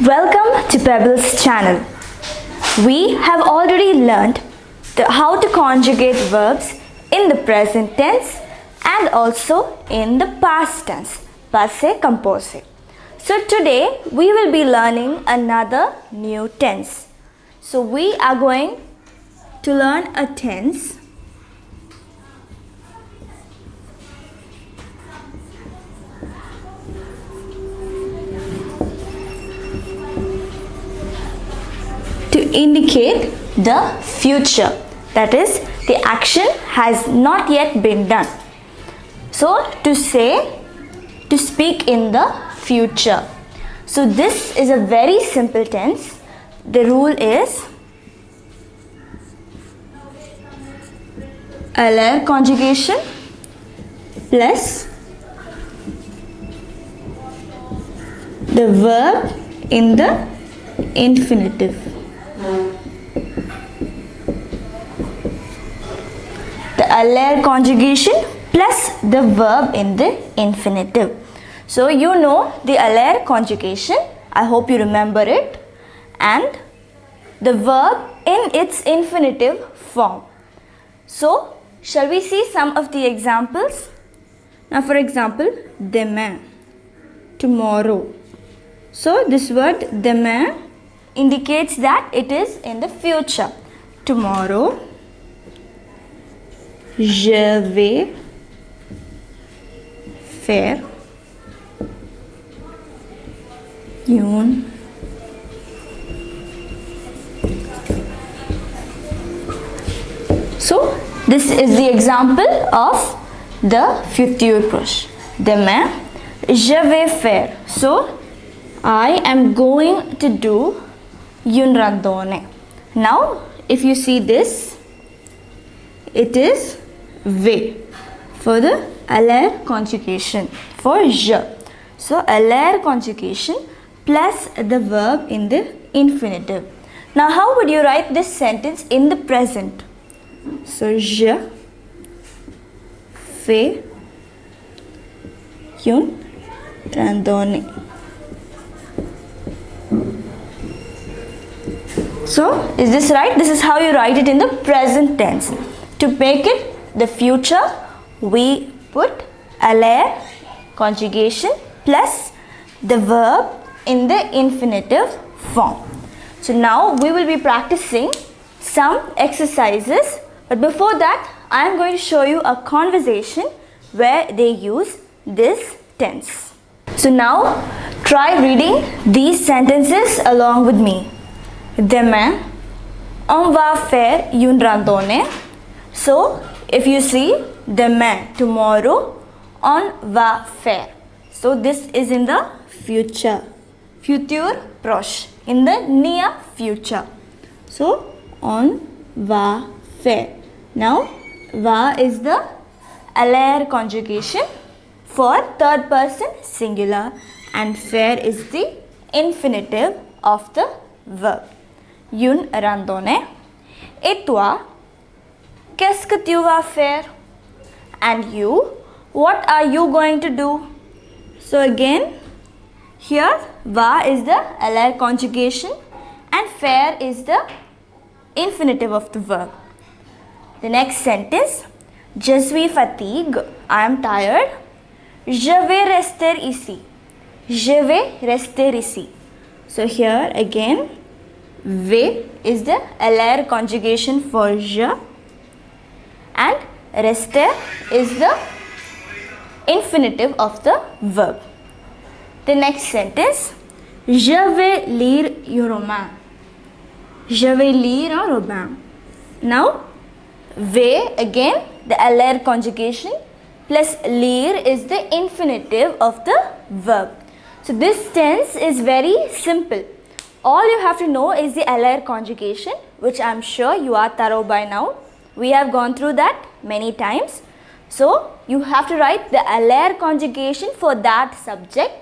Welcome to Pebbles channel. We have already learned how to conjugate verbs in the present tense and also in the past tense, passé composé. So today we will be learning another new tense. So we are going to learn a tense to indicate the future, that is, the action has not yet been done. So to say, to speak in the future. So this is a very simple tense. The rule is parler conjugation plus the verb in the infinitive. The parler conjugation plus the verb in the infinitive. So you know the parler conjugation. I hope you remember it. And the verb in its infinitive form. So shall we see some of the examples? Now for example, demain, tomorrow. So this word demain indicates that it is in the future. Tomorrow, je vais faire une So this is the example of the futur proche. Demain, je vais faire. So I am going to do une randonnée. Now, if you see this, it is vais for the parler conjugation for je. So parler conjugation plus the verb in the infinitive. Now, how would you write this sentence in the present? So je fais une randonnée. So, is this right? This is how you write it in the present tense. To make it the future, we put parler conjugation plus the verb in the infinitive form. So now we will be practicing some exercises, but before that I am going to show you a conversation where they use this tense. So now try reading these sentences along with me. Demain, on va faire une randonnée. So, if you see, demain, tomorrow, on va faire. So, this is in the future. Futur proche, in the near future. So, on va faire. Now, va is the parler conjugation for third person singular and faire is the infinitive of the verb. Une randonnée. Et toi, qu'est-ce que tu vas faire? And you, what are you going to do? So again, here va is the parler conjugation and faire is the infinitive of the verb. The next sentence, je suis fatigué, I am tired. Je vais rester ici. Je vais rester ici. So here again, vais is the parler conjugation for je and rester is the infinitive of the verb. The next sentence, je vais lire un roman. Je vais lire un roman. Now, vais again the parler conjugation plus lire is the infinitive of the verb. So this tense is very simple. All you have to know is the parler conjugation, which I am sure you are thorough by now. We have gone through that many times. So you have to write the parler conjugation for that subject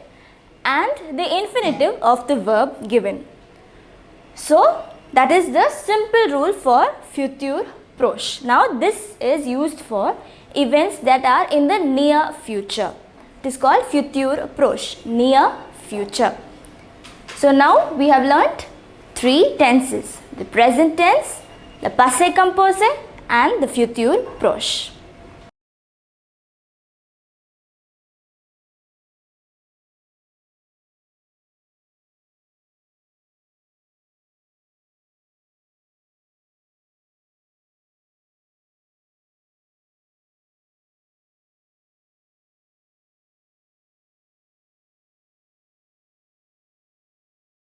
and the infinitive of the verb given. So that is the simple rule for futur proche. Now this is used for events that are in the near future. It is called futur proche, near future. So now we have learnt 3 tenses: the present tense, the passé composé and the futur proche.